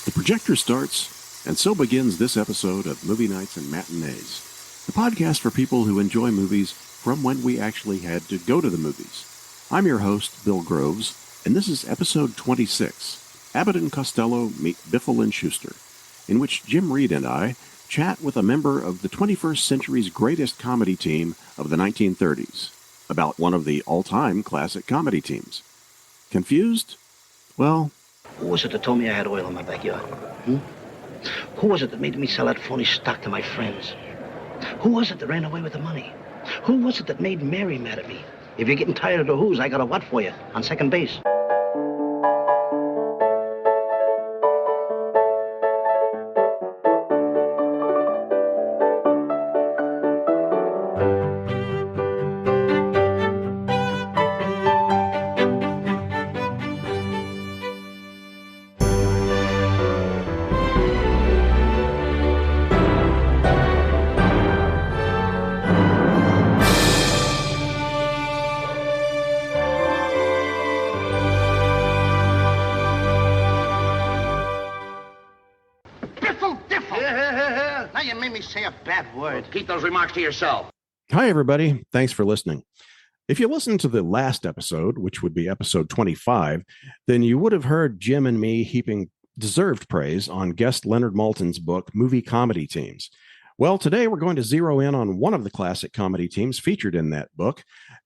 The projector starts, and so begins this episode of Movie Nights and Matinees, the podcast for people who enjoy movies from when we actually had to go to the movies. I'm your host, Bill Groves, and this is episode 26, Abbott and Costello Meet Biffle and Shooster, in which Jim Reed and I chat with a member of the 21st century's greatest comedy team of the 1930s, about one of the all-time classic comedy teams. Confused? Well... Who was it that told me I had oil in my backyard? Who was it that made me sell that phony stock to my friends? Who was it that ran away with the money? Who was it that made Mary mad at me? If you're getting tired of the who's, I got a what for you on second base. Now you made me say a bad word. Keep those remarks to yourself. Hi, everybody. Thanks for listening. If you listened to the last episode, which would be episode 25, then you would have heard Jim and me heaping deserved praise on guest Leonard Maltin's book, Movie Comedy Teams. Well, today we're going to zero in on one of the classic comedy teams featured in that book,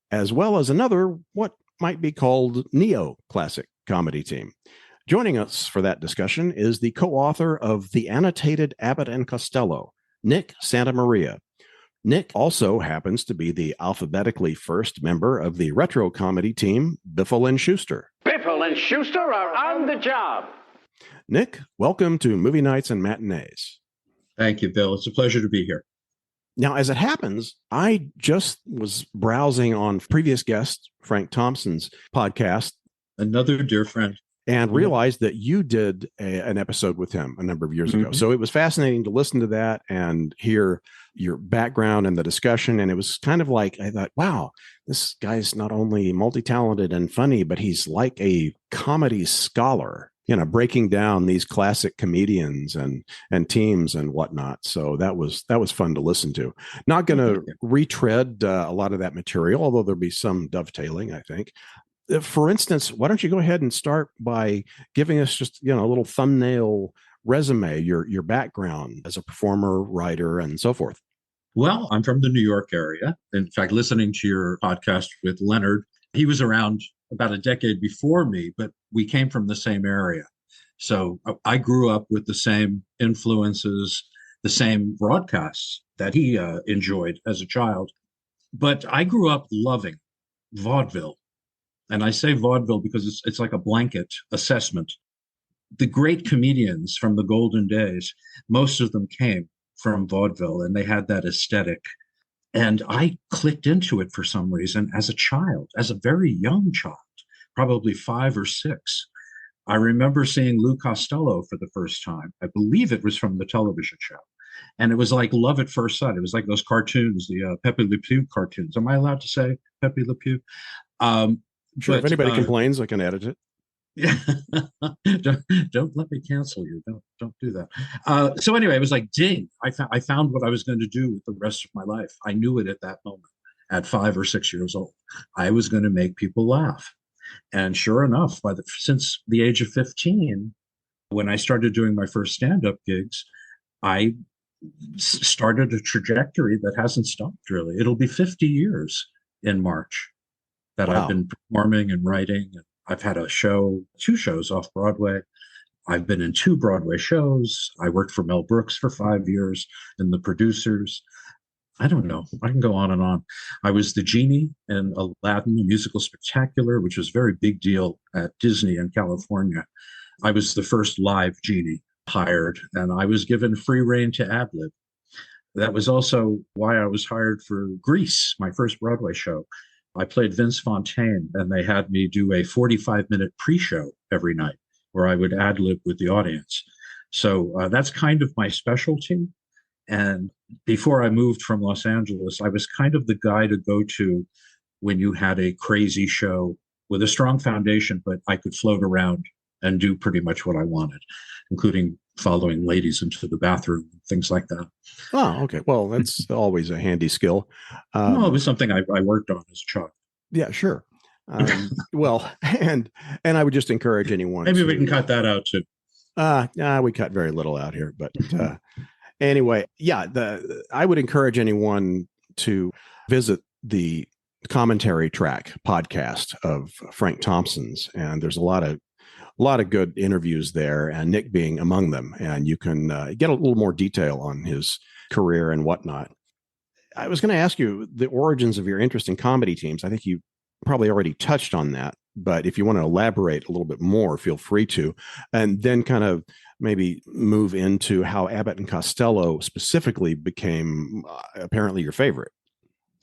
as well as another, what might be called neo-classic comedy team. Joining us for that discussion is the co-author of The Annotated Abbott and Costello, Nick Santamaria. Nick also happens to be the alphabetically first member of the retro comedy team, Biffle and Shooster. Biffle and Shooster are on the job. Nick, welcome to Movie Nights and Matinees. Thank you, Bill. It's a pleasure to be here. Now, as it happens, I just was browsing on previous guest, Frank Thompson's podcast. Another dear friend. And realized that you did an episode with him a number of years ago. So it was fascinating to listen to that and hear your background and the discussion. And it was kind of like, I thought, wow, this guy's not only multi-talented and funny, but he's like a comedy scholar, you know, breaking down these classic comedians and teams and whatnot. So that was fun to listen to. Not going to retread a lot of that material, although there'll be some dovetailing, I think. For instance, why don't you go ahead and start by giving us just, you know, a little thumbnail resume, your background as a performer, writer, and so forth. Well, I'm from the New York area. In fact, listening to your podcast with Leonard, he was around about a decade before me, but we came from the same area. So I grew up with the same influences, the same broadcasts that he enjoyed as a child. But I grew up loving vaudeville. And I say vaudeville because it's like a blanket assessment. The great comedians from the golden days, most of them came from vaudeville, and they had that aesthetic. And I clicked into it for some reason as a child, as a very young child, probably 5 or 6. I remember seeing Lou Costello for the first time. I believe it was from the television show. And it was like love at first sight. It was like those cartoons, the Pepe Le Pew cartoons. Am I allowed to say Pepe Le Pew? Sure, if anybody complains, I can edit it. Yeah, don't let me cancel you. Don't do that. So anyway, it was like, ding! I found what I was going to do with the rest of my life. I knew it at that moment. At 5 or 6 years old, I was going to make people laugh. And sure enough, since the age of 15, when I started doing my first stand-up gigs, I started a trajectory that hasn't stopped. Really, it'll be 50 years in March that I've been performing and writing. I've had 2 shows off Broadway. I've been in 2 Broadway shows. I worked for Mel Brooks for 5 years in The Producers. I don't know. I can go on and on. I was the genie in Aladdin, a musical spectacular, which was a very big deal at Disney in California. I was the first live genie hired, and I was given free rein to ad-lib. That was also why I was hired for Grease, my first Broadway show. I played Vince Fontaine, and they had me do a 45-minute pre-show every night where I would ad-lib with the audience. So that's kind of my specialty. And before I moved from Los Angeles, I was kind of the guy to go to when you had a crazy show with a strong foundation, but I could float around and do pretty much what I wanted, including following ladies into the bathroom, things like that. Oh, okay. Well, that's always a handy skill. Well, it was something I worked on as a child. Yeah, sure. Well, and I would just encourage anyone. Maybe we can cut that out too. We cut very little out here, but anyway, yeah, I would encourage anyone to visit the commentary track podcast of Frank Thompson's, and there's a lot of good interviews there, and Nick being among them, and you can get a little more detail on his career and whatnot. I was going to ask you the origins of your interest in comedy teams. I think you probably already touched on that, but if you want to elaborate a little bit more, feel free to, and then kind of maybe move into how Abbott and Costello specifically became apparently your favorite.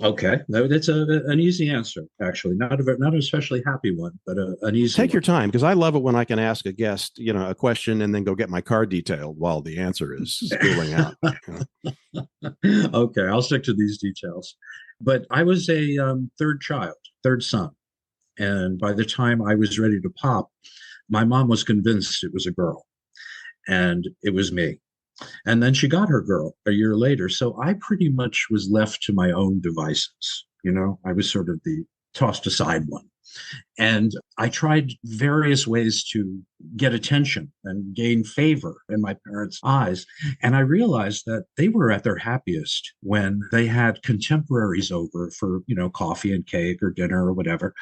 Okay, that's an easy answer, actually. Not an especially happy one, but an easy. Take your time, because I love it when I can ask a guest, a question and then go get my card detailed while the answer is spooling out. Okay, I'll stick to these details. But I was a third son. And by the time I was ready to pop, my mom was convinced it was a girl. And it was me. And then she got her girl a year later. So I pretty much was left to my own devices. I was sort of the tossed aside one. And I tried various ways to get attention and gain favor in my parents' eyes. And I realized that they were at their happiest when they had contemporaries over for, coffee and cake or dinner or whatever.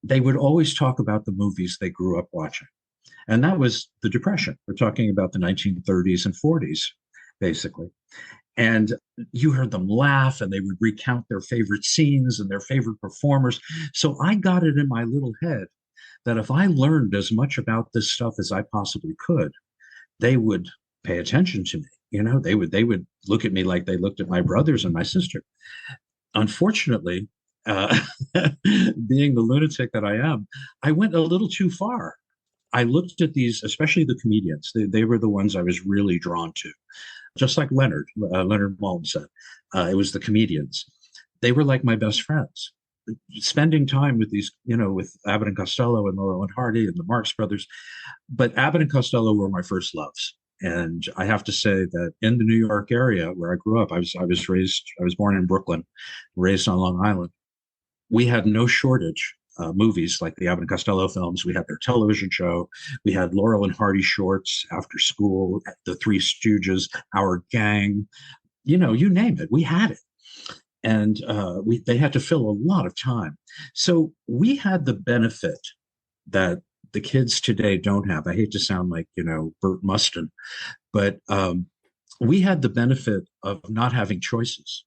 They would always talk about the movies they grew up watching. And that was the Depression. We're talking about the 1930s and 40s, basically. And you heard them laugh, and they would recount their favorite scenes and their favorite performers. So I got it in my little head that if I learned as much about this stuff as I possibly could, they would pay attention to me. They would look at me like they looked at my brothers and my sister. Unfortunately, being the lunatic that I am, I went a little too far. I looked at these, especially the comedians. They were the ones I was really drawn to. Just like Leonard Maltin said, it was the comedians. They were like my best friends. Spending time with these, with Abbott and Costello and Laurel and Hardy and the Marx Brothers. But Abbott and Costello were my first loves. And I have to say that in the New York area where I grew up, I was born in Brooklyn, raised on Long Island. We had no shortage movies like the Abbott and Costello films. We had their television show. We had Laurel and Hardy shorts after school, the Three Stooges, Our Gang, you name it. We had it. And they had to fill a lot of time. So we had the benefit that the kids today don't have. I hate to sound like, Burt Mustin, but we had the benefit of not having choices.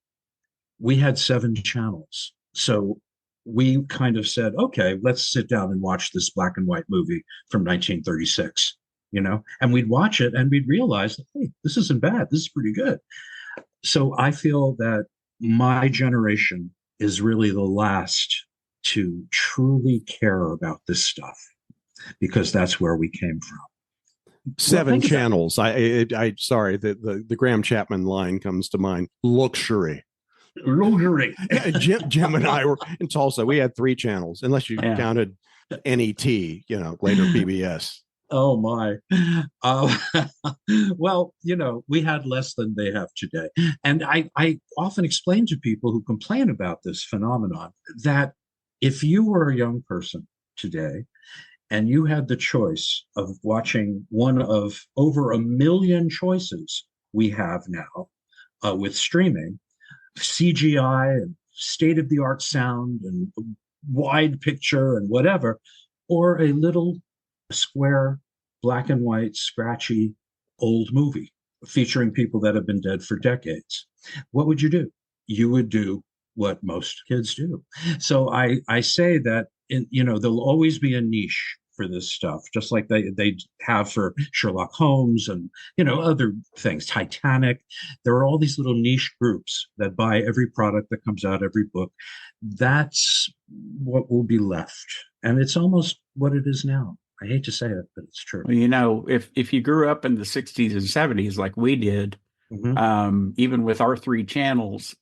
We had 7 channels. So we kind of said, okay, let's sit down and watch this black and white movie from 1936, and we'd watch it and we'd realize, hey, this isn't bad. This is pretty good. So I feel that my generation is really the last to truly care about this stuff, because that's where we came from. 7 channels. I sorry, the Graham Chapman line comes to mind. Luxury. Yeah, Jim and I were in Tulsa. We had 3 channels, unless you counted NET, later PBS. Oh my. Well, we had less than they have today. And I often explain to people who complain about this phenomenon that if you were a young person today and you had the choice of watching one of over 1 million choices we have now with streaming, CGI and state-of-the-art sound and wide picture and whatever, or a little square, black and white, scratchy old movie featuring people that have been dead for decades, what would you do? You would do what most kids do. So I say that, there'll always be a niche for this stuff, just like they have for Sherlock Holmes and, other things, Titanic. There are all these little niche groups that buy every product that comes out, every book. That's what will be left. And it's almost what it is now. I hate to say it, but it's true. Well, if you grew up in the 60s and 70s like we did, even with our 3 channels,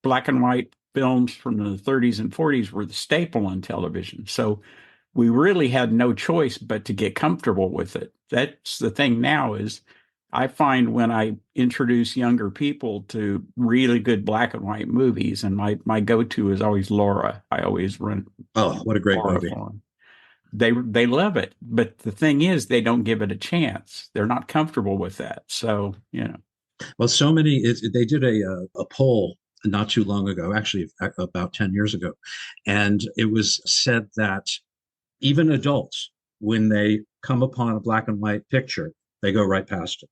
black and white films from the 30s and 40s were the staple on television. So we really had no choice but to get comfortable with it. That's the thing now is I find when I introduce younger people to really good black and white movies, and my go-to is always Laura. I always run. Oh, what a great Laura movie. for 'em. They love it, but the thing is, they don't give it a chance. They're not comfortable with that. So, Well, they did a poll not too long ago, actually about 10 years ago. And it was said that even adults, when they come upon a black and white picture, they go right past it.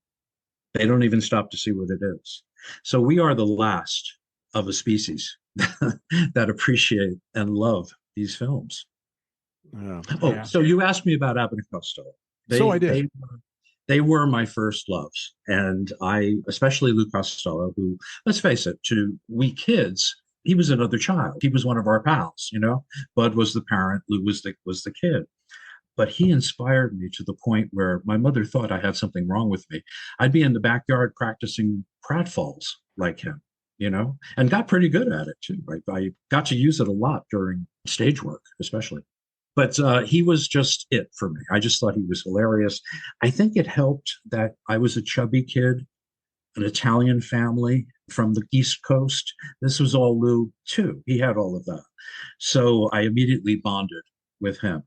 They don't even stop to see what it is. So we are the last of a species that appreciate and love these films. Yeah. So you asked me about Abbott and Costello. So I did. They were my first loves. And especially Lou Costello, who, let's face it, to we kids, he was another child. He was one of our pals, Bud was the parent, Lou was the kid. But he inspired me to the point where my mother thought I had something wrong with me. I'd be in the backyard practicing pratfalls like him, and got pretty good at it too. Right? I got to use it a lot during stage work, especially. But he was just it for me. I just thought he was hilarious. I think it helped that I was a chubby kid, an Italian family from the East Coast. This was all Lou, too. He had all of that. So I immediately bonded with him.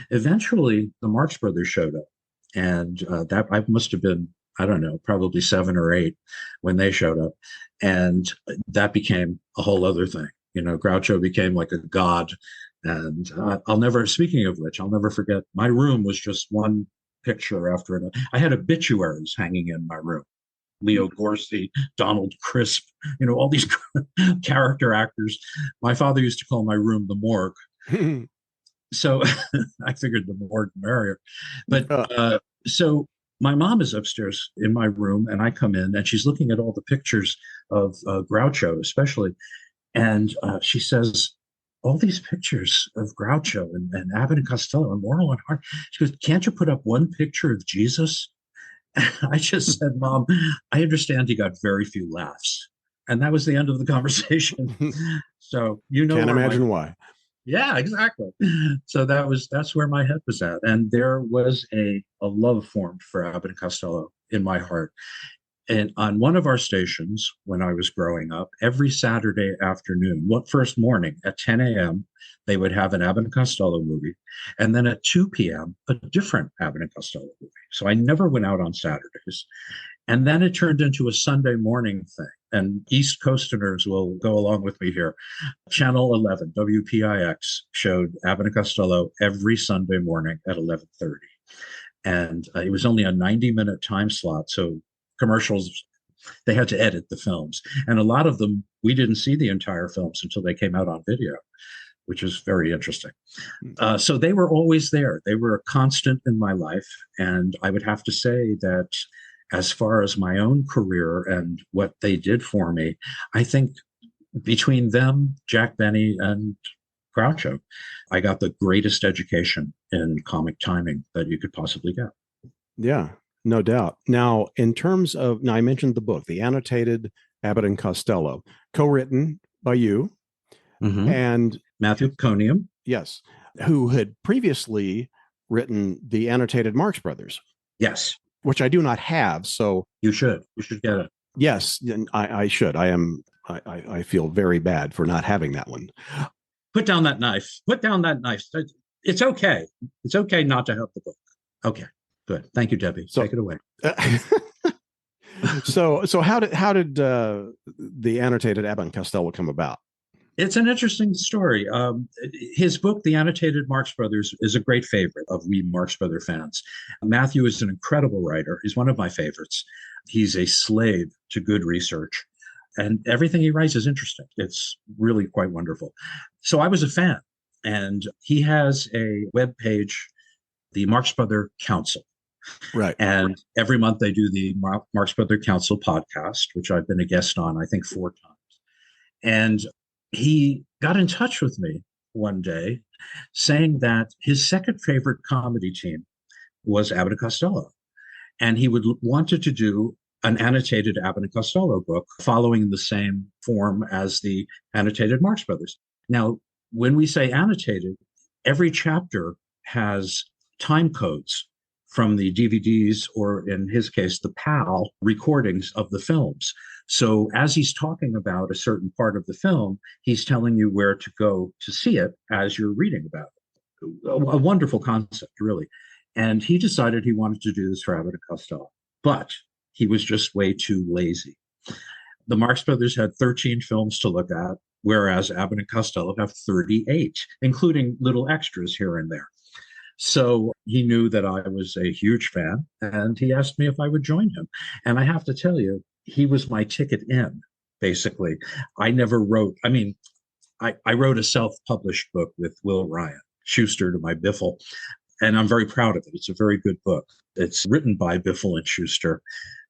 Eventually, the Marx Brothers showed up. And that I must have been, I don't know, probably 7 or 8 when they showed up. And that became a whole other thing. Groucho became like a god. And speaking of which, I'll never forget, my room was just one picture after another. I had obituaries hanging in my room. Leo Gorcey, Donald Crisp, all these character actors. My father used to call my room the morgue. So I figured the morgue merrier. But so my mom is upstairs in my room, and I come in, and she's looking at all the pictures of Groucho, especially. And she says, all these pictures of Groucho and Abbott and Costello and Laurel and Hardy. She goes, can't you put up one picture of Jesus? I just said, Mom, I understand he got very few laughs. And that was the end of the conversation. So, can't imagine why. Yeah, exactly. So that's where my head was at. And there was a love formed for Abbott and Costello in my heart. And on one of our stations, when I was growing up, every Saturday afternoon, first morning at 10 a.m., they would have an Abbott and Costello movie. And then at 2 p.m., a different Abbott and Costello movie. So I never went out on Saturdays. And then it turned into a Sunday morning thing. And East Coasterners will go along with me here. Channel 11, WPIX, showed Abbott and Costello every Sunday morning at 11:30. And it was only a 90-minute time slot. So commercials, they had to edit the films. And a lot of them, we didn't see the entire films until they came out on video, which is very interesting. So they were always there. They were a constant in my life. And I would have to say that as far as my own career and what they did for me, I think between them, Jack Benny, and Groucho, I got the greatest education in comic timing that you could possibly get. Yeah. No doubt. Now, in terms of, I mentioned the book, The Annotated Abbott and Costello, co-written by you and Matthew Coniam. Yes. Who had previously written The Annotated Marx Brothers. Yes. Which I do not have. So you should get it. Yes, I should. I feel very bad for not having that one. Put down that knife. It's okay. It's okay not to have the book. Okay. Good. Thank you, Debbie. So, take it away. So how did the Annotated Abbott and Costello come about? It's an interesting story. His book, The Annotated Marx Brothers, is a great favorite of we Marx Brother fans. Matthew is an incredible writer. He's one of my favorites. He's a slave to good research, and everything he writes is interesting. It's really quite wonderful. So I was a fan, and he has a web page, the Marx Brother Council. Right. And every month they do the Marx Brother Council podcast, which I've been a guest on, I think 4 times. And he got in touch with me one day saying that his second favorite comedy team was Abbott and Costello. And he wanted to do an annotated Abbott and Costello book following the same form as the Annotated Marx Brothers. Now, when we say annotated, every chapter has time codes from the DVDs, or in his case, the PAL recordings of the films. So as he's talking about a certain part of the film, he's telling you where to go to see it as you're reading about it. A wonderful concept, really. And he decided he wanted to do this for Abbott and Costello, but he was just way too lazy. The Marx Brothers had 13 films to look at, whereas Abbott and Costello have 38, including little extras here and there. So he knew that I was a huge fan, and he asked me if I would join him. And I have to tell you, he was my ticket in, basically. I never wrote, I wrote a self-published book with Will Ryan, Shooster to my Biffle, and I'm very proud of it. It's a very good book. It's written by Biffle and Shooster,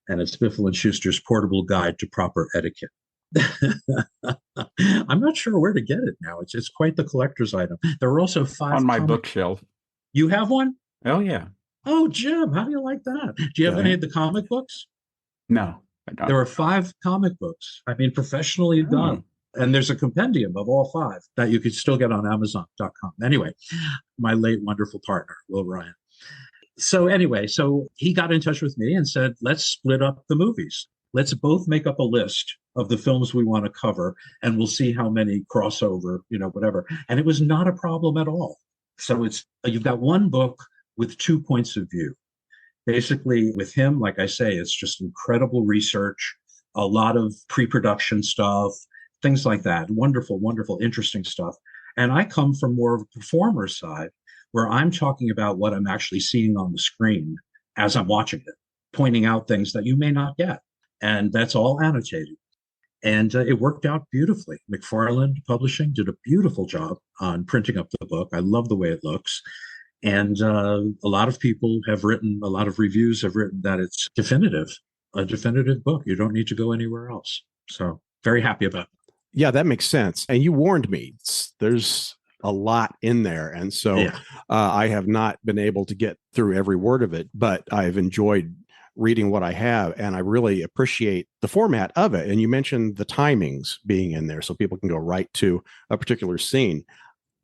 and it's Biffle and Shooster's Portable Guide to Proper Etiquette. I'm not sure where to get it now. It's quite the collector's item. There are also 5 on my bookshelf. You have one? Oh, yeah. Oh, Jim, how do you like that? Do you have any of the comic books? No, I don't. There are 5 comic books. Professionally done. And there's a compendium of all 5 that you could still get on Amazon.com. Anyway, my late wonderful partner, Will Ryan. So he got in touch with me and said, let's split up the movies. Let's both make up a list of the films we want to cover, and we'll see how many crossover, whatever. And it was not a problem at all. So you've got one book with 2 points of view. Basically, with him, like I say, it's just incredible research, a lot of pre-production stuff, things like that. Wonderful, wonderful, interesting stuff. And I come from more of a performer side, where I'm talking about what I'm actually seeing on the screen as I'm watching it, pointing out things that you may not get. And that's all annotated. And it worked out beautifully. McFarland Publishing did a beautiful job on printing up the book. I love the way it looks. And a lot of people have written, a lot of reviews have written that it's a definitive book. You don't need to go anywhere else. So very happy about it. Yeah, that makes sense. And you warned me. There's a lot in there. And so I have not been able to get through every word of it, but I've enjoyed reading what I have, and I really appreciate the format of it. And you mentioned the timings being in there so people can go right to a particular scene.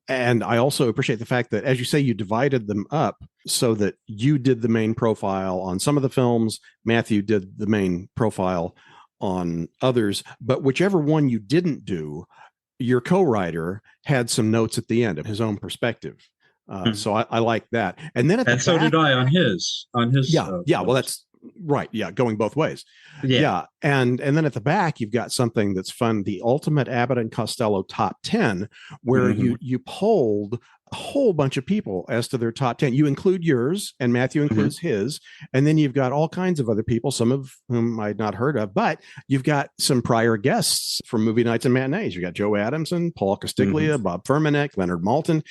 And I also appreciate the fact that, as you say, you divided them up so that you did the main profile on some of the films, Matthew did the main profile on others, but whichever one you didn't do, your co-writer had some notes at the end of his own perspective. So I like that. And then so did I on his. Well, that's right. Yeah. Going both ways. Yeah. And then at the back, you've got something that's fun. The Ultimate Abbott and Costello Top 10, where you polled a whole bunch of people as to their top 10. You include yours, and Matthew includes his. And then you've got all kinds of other people, some of whom I'd not heard of, but you've got some prior guests from movie nights and matinees. You've got Joe Adamson, Paul Castiglia, Bob Furmanek, Leonard Maltin,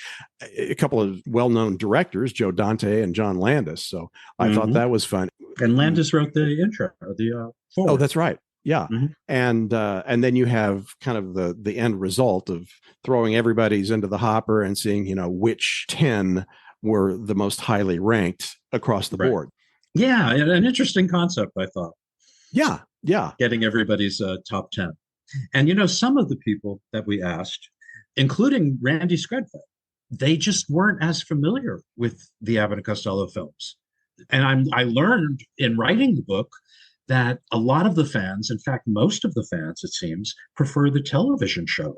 a couple of well-known directors, Joe Dante and John Landis. So I thought that was fun. And Landis wrote the intro, the forward. Oh, that's right. Yeah. And then you have kind of the end result of throwing everybody's into the hopper and seeing, which 10 were the most highly ranked across the board. Yeah. An interesting concept, I thought. Yeah. Yeah. Getting everybody's top 10. And, some of the people that we asked, including Randy Scredfeld, they just weren't as familiar with the Abbott and Costello films. And I learned in writing the book that a lot of the fans, in fact, most of the fans, it seems, prefer the television show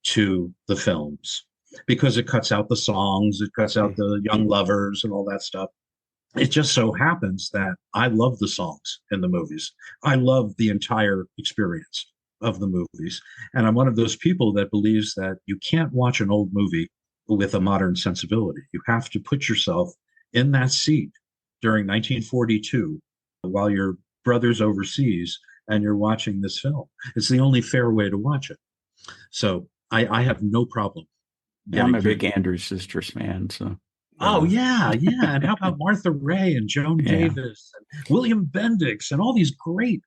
to the films because it cuts out the songs, it cuts out the young lovers and all that stuff. It just so happens that I love the songs in the movies. I love the entire experience of the movies. And I'm one of those people that believes that you can't watch an old movie with a modern sensibility. You have to put yourself in that seat during 1942 while you're brothers overseas and you're watching this film. It's the only fair way to watch it. So I have no problem. Yeah, I'm a big Andrew Sisters fan. So Oh yeah. And how about Martha Ray and Joan Davis and William Bendix and all these great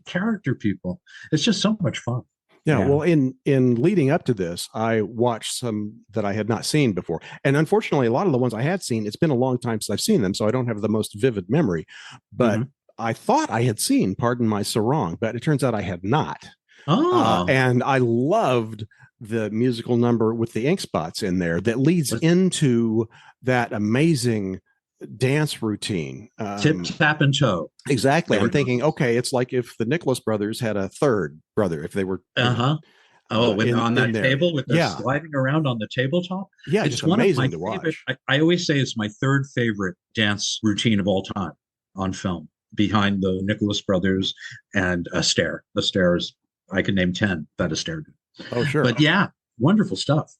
character people? It's just so much fun. Yeah, well, in leading up to this, I watched some that I had not seen before. And unfortunately, a lot of the ones I had seen, it's been a long time since I've seen them, so I don't have the most vivid memory. But I thought I had seen Pardon My Sarong, but it turns out I had not. And I loved the musical number with the ink spots in there that leads into that amazing dance routine. Tip, tap, and toe. Exactly. I'm thinking, okay, it's like if the Nicholas brothers had a third brother, if they were on that there. table with their sliding around on the tabletop. Yeah, it's just one amazing of my to watch. favorite. I always say it's my third favorite dance routine of all time on film, behind the Nicholas brothers and Astaire. Astaire is, I can name 10 that Astaire did. Oh, sure. But yeah, wonderful stuff.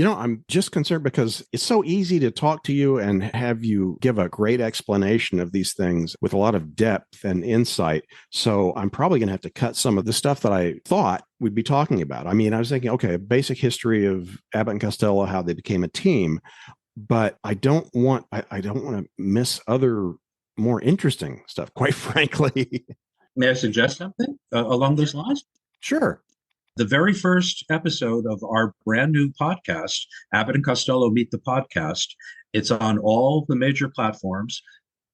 I'm just concerned because it's so easy to talk to you and have you give a great explanation of these things with a lot of depth and insight. So I'm probably going to have to cut some of the stuff that I thought we'd be talking about. I mean, I was thinking, okay, basic history of Abbott and Costello, how they became a team, but I don't want to miss other more interesting stuff, quite frankly. May I suggest something along those lines? Sure. The very first episode of our brand new podcast, Abbott and Costello Meet the Podcast, it's on all the major platforms.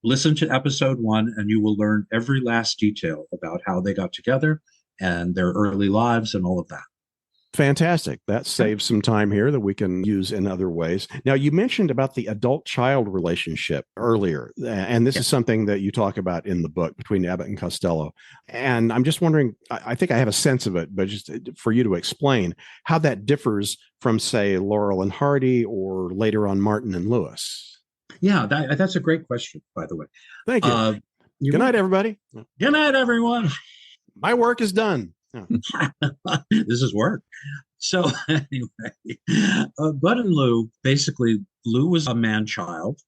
Listen to episode 1 and you will learn every last detail about how they got together and their early lives and all of that. Fantastic. That saves some time here that we can use in other ways. Now, you mentioned about the adult-child relationship earlier, and this is something that you talk about in the book between Abbott and Costello. And I'm just wondering, I think I have a sense of it, but just for you to explain how that differs from, say, Laurel and Hardy or later on Martin and Lewis. Yeah, that's a great question, by the way. Thank you. Good night, everybody. Good night, everyone. My work is done. Oh. This is work. So anyway, Bud and Lou, basically, Lou was a man-child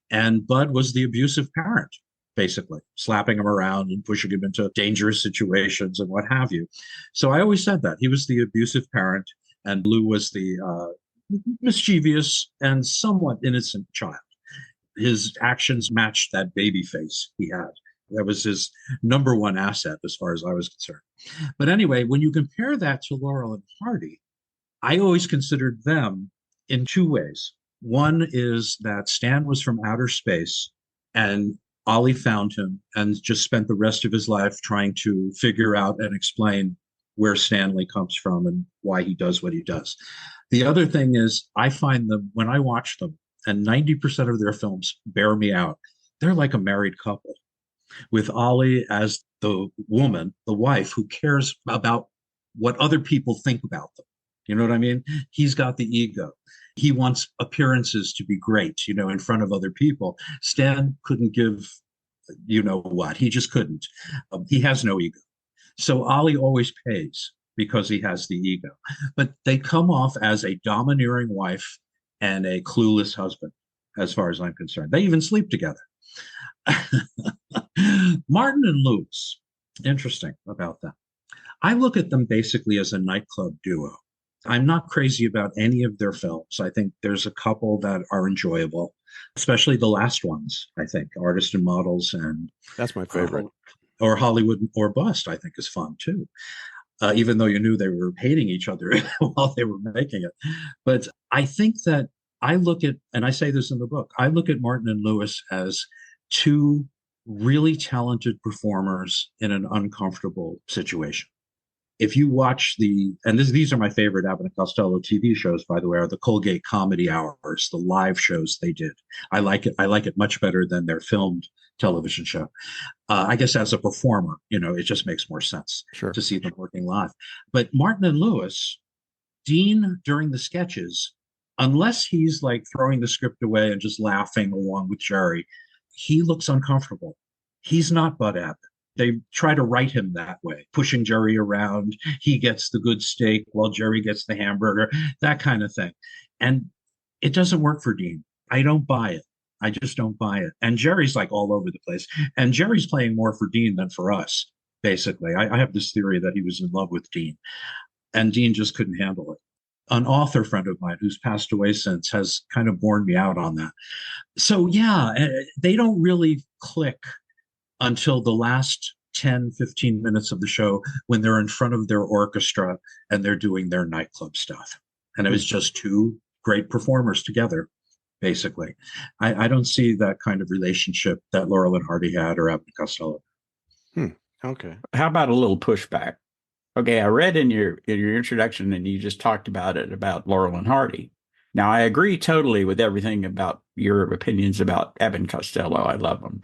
and Bud was the abusive parent, basically, slapping him around and pushing him into dangerous situations and what have you. So I always said that. He was the abusive parent and Lou was the mischievous and somewhat innocent child. His actions matched that baby face he had. That was his number one asset as far as I was concerned. But anyway, when you compare that to Laurel and Hardy, I always considered them in two ways. One is that Stan was from outer space and Ollie found him and just spent the rest of his life trying to figure out and explain where Stanley comes from and why he does what he does. The other thing is I find them, when I watch them, and 90% of their films bear me out, they're like a married couple, with Ollie as the woman, the wife, who cares about what other people think about them. You know what I mean? He's got the ego. He wants appearances to be great, in front of other people. Stan couldn't give, what. He just couldn't. He has no ego. So Ollie always pays because he has the ego. But they come off as a domineering wife and a clueless husband, as far as I'm concerned. They even sleep together. Martin and Lewis, interesting about that. I look at them basically as a nightclub duo. I'm not crazy about any of their films. I think there's a couple that are enjoyable, especially the last ones, I think, Artist and Models and... That's my favorite. Or Hollywood or Bust, I think, is fun too. Even though you knew they were hating each other while they were making it. But I think that I look at, and I say this in the book, I look at Martin and Lewis as two really talented performers in an uncomfortable situation. If you watch these are my favorite Abbott and Costello TV shows, by the way, are the Colgate Comedy Hours, the live shows they did. I like it much better than their filmed television show. I guess as a performer, it just makes more sense to see them working live. But Martin and Lewis, Dean during the sketches, unless he's like throwing the script away and just laughing along with Jerry, he looks uncomfortable. He's not Bud Abbott. They try to write him that way, pushing Jerry around. He gets the good steak while Jerry gets the hamburger, that kind of thing. And it doesn't work for Dean. I don't buy it. I just don't buy it. And Jerry's like all over the place. And Jerry's playing more for Dean than for us, basically. I have this theory that he was in love with Dean. And Dean just couldn't handle it. An author friend of mine who's passed away since has kind of borne me out on that. So yeah, they don't really click until the last 10, 15 minutes of the show when they're in front of their orchestra and they're doing their nightclub stuff. And it was just two great performers together, basically. I don't see that kind of relationship that Laurel and Hardy had or Abbott and Costello. Okay. How about a little pushback? Okay, I read in your introduction, and you just talked about it about Laurel and Hardy. Now, I agree totally with everything about your opinions about Abbott and Costello. I love them.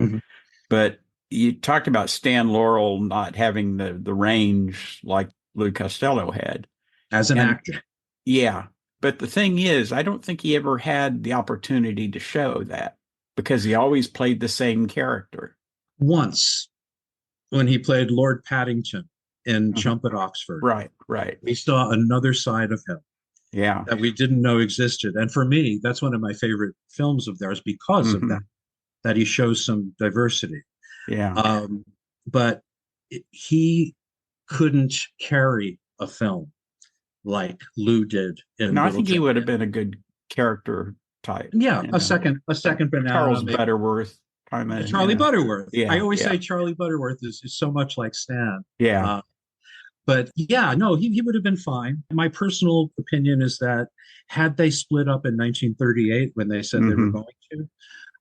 Mhm. But you talked about Stan Laurel not having the range like Lou Costello had. As an And actor. yeah, but the thing is, I don't think he ever had the opportunity to show that because he always played the same character. Once, when he played Lord Paddington in Mhm. Chump at Oxford, Right, right. we saw another side of him Yeah. that we didn't know existed. And for me, that's one of my favorite films of theirs because of Mhm. that he shows some diversity. Yeah. But he couldn't carry a film like Lou did in No, I Little think he would have Giants. been a good character type. Yeah, you a know. second banana, Charles maybe. Butterworth kind of. Charlie Butterworth. I Yeah, always yeah, say Charlie Butterworth is so much like Stan. yeah. Uh, but yeah, no, he would have been fine. My personal opinion is that had they split up in 1938 when they said they were Hmm. going to,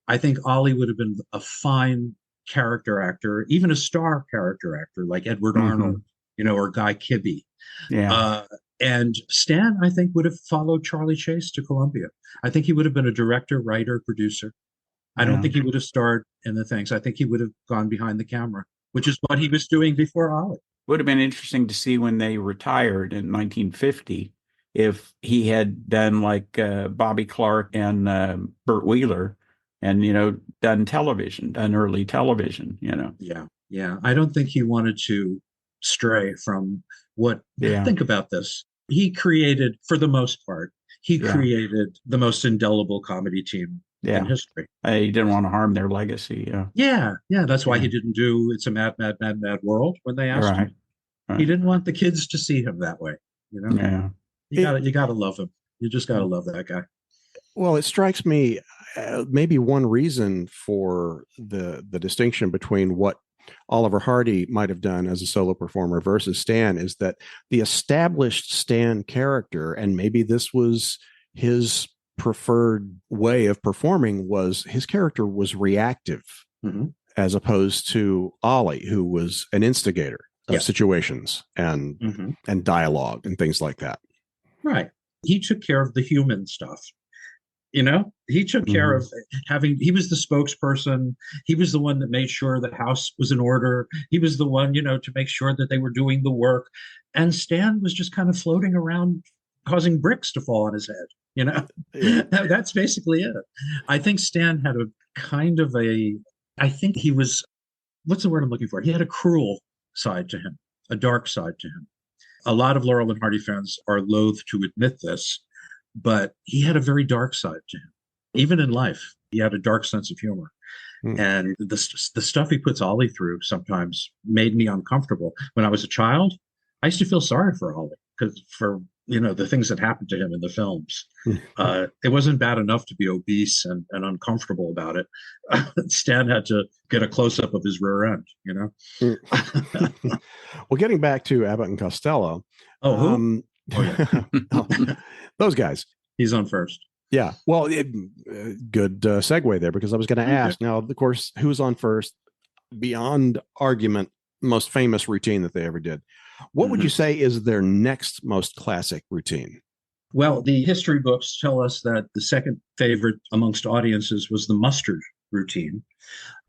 I think Ollie would have been a fine character actor, even a star character actor like Edward Hmm. Arnold, or Guy Kibbe. Yeah. And Stan, I think, would have followed Charlie Chase to Columbia. I think he would have been a director, writer, producer. I don't Yeah. think he would have starred in the things. I think he would have gone behind the camera, which is what he was doing before Ollie. Would have been interesting to see when they retired in 1950 if he had done like Bobby Clark and Burt Wheeler and, done television, done early television. Yeah, yeah. I don't think he wanted to stray from what. Yeah. Think about this. He created, for the most part, he Yeah. created the most indelible comedy team in Yeah. history. He didn't want to harm their legacy. Yeah. Yeah. That's why Yeah. he didn't do "It's a Mad, Mad, Mad, Mad World" when they asked Right. him. He Right. didn't want the kids to see him that way. Yeah. You gotta love him. You just gotta love that guy. Well, it strikes me maybe one reason for the distinction between what Oliver Hardy might have done as a solo performer versus Stan is that the established Stan character, and maybe this was his preferred way of performing, was his character was reactive Mm-hmm. as opposed to Ollie, who was an instigator of situations and Mm-hmm. and dialogue and things like that. Right. He took care of the human stuff. He took care of he was the spokesperson. He was the one that made sure the house was in order. He was the one, to make sure that they were doing the work. And Stan was just kind of floating around causing bricks to fall on his head. Yeah. That's basically it. I think Stan had I think he was, what's the word I'm looking for? He had a cruel side to him, a dark side to him. A lot of Laurel and Hardy fans are loath to admit this, but he had a very dark side to him. Even in life, he had a dark sense of humor. And the stuff he puts Ollie through sometimes made me uncomfortable. When I was a child, I used to feel sorry for Ollie for the things that happened to him in the films. It wasn't bad enough to be obese and uncomfortable about it. Stan had to get a close-up of his rear end, Well, getting back to Abbott and Costello. Oh, who? Those guys. He's on first. Yeah. Well, good segue there, because I was going to ask. Now, of course, who's on first? Beyond argument, most famous routine that they ever did. What would you say is their next most classic routine? Well, the history books tell us that the second favorite amongst audiences was the mustard routine.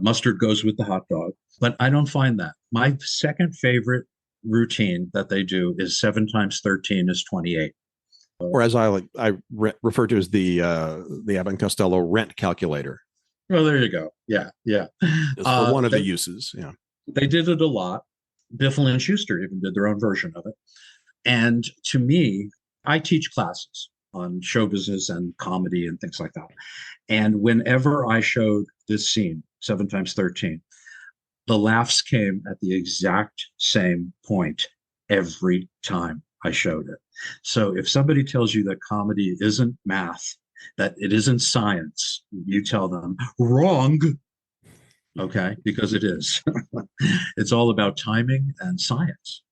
Mustard goes with the hot dog, but I don't find that. My second favorite routine that they do is 7 times 13 is 28. Or as I refer to as the Abbott and Costello rent calculator. Well, there you go. Yeah. It's for one of the uses. Yeah. They did it a lot. Biffle and Shooster even did their own version of it. And to me, I teach classes on show business and comedy and things like that. And whenever I showed this scene, 7 times 13, the laughs came at the exact same point every time I showed it. So if somebody tells you that comedy isn't math, that it isn't science, you tell them wrong. Okay, because it is. It's all about timing and science.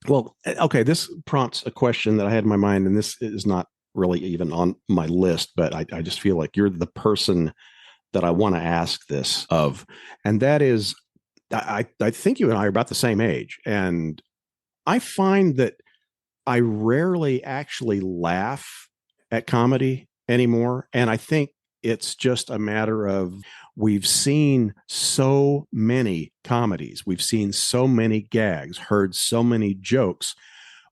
Well, okay, this prompts a question that I had in my mind, and this is not really even on my list, but I just feel like you're the person that I want to ask this of. And that is, I think you and I are about the same age. And I find that I rarely actually laugh at comedy anymore. And I think it's just a matter of we've seen so many comedies, we've seen so many gags, heard so many jokes.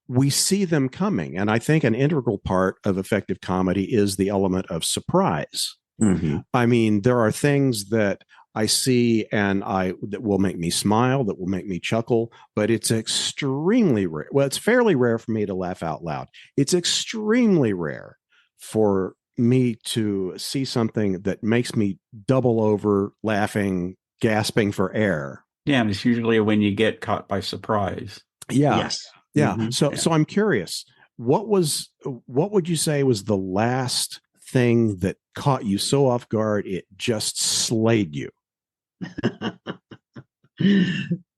We see them coming. And I think an integral part of effective comedy is the element of surprise. Mm-hmm. I mean, there are things that I see and that will make me smile, that will make me chuckle, but it's extremely rare. Well, it's fairly rare for me to laugh out loud. It's extremely rare for me to see something that makes me double over laughing, gasping for air. Yeah, and it's usually when you get caught by surprise. Yeah. Yes. Yeah. Mm-hmm. So I'm curious, what would you say was the last thing that caught you so off guard it just slayed you?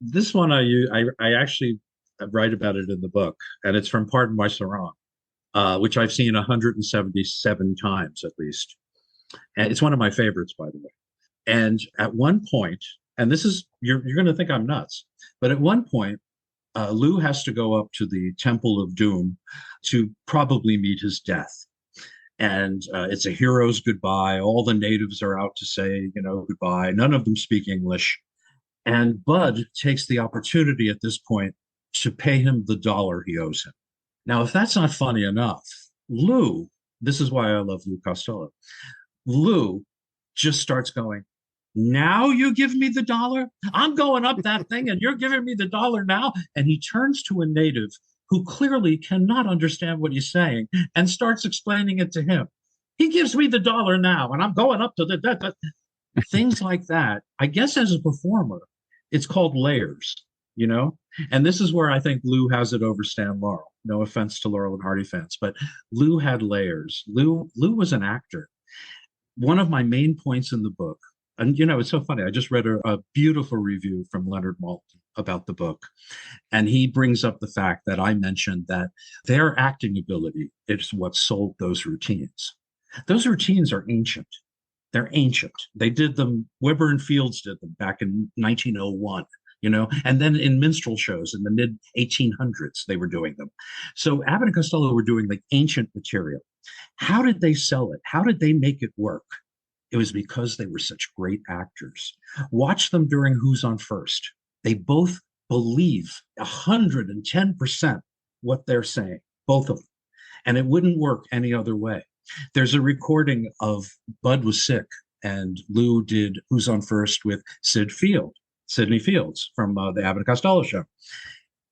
This one I actually write about it in the book, and it's from Pardon My Sarong, which I've seen 177 times at least. And it's one of my favorites, by the way. And at one point, and this is, you're going to think I'm nuts, but at one point, Lou has to go up to the Temple of Doom to probably meet his death. And it's a hero's goodbye. All the natives are out to say, goodbye. None of them speak English. And Bud takes the opportunity at this point to pay him the $1 he owes him. Now, if that's not funny enough, Lou, this is why I love Lou Costello. Lou just starts going, now you give me the $1? I'm going up that thing and you're giving me the $1 now? And he turns to a native who clearly cannot understand what he's saying and starts explaining it to him. He gives me the $1 now and I'm going up to the things like that. I guess as a performer, it's called layers, and this is where I think Lou has it over Stan Laurel. No offense to Laurel and Hardy fans, but Lou had layers. Lou was an actor. One of my main points in the book, and it's so funny, I just read a beautiful review from Leonard Maltin about the book, and he brings up the fact that I mentioned that their acting ability is what sold those routines. Those routines are ancient. They're ancient. They did them, Weber and Fields did them back in 1901, and then in minstrel shows in the mid 1800s, they were doing them. So Abbott and Costello were doing like ancient material. How did they sell it? How did they make it work? It was because they were such great actors. Watch them during Who's on First. They both believe 110% what they're saying, both of them. And it wouldn't work any other way. There's a recording of Bud was sick and Lou did Who's on First with Sidney Fields from the Abbott and Costello show.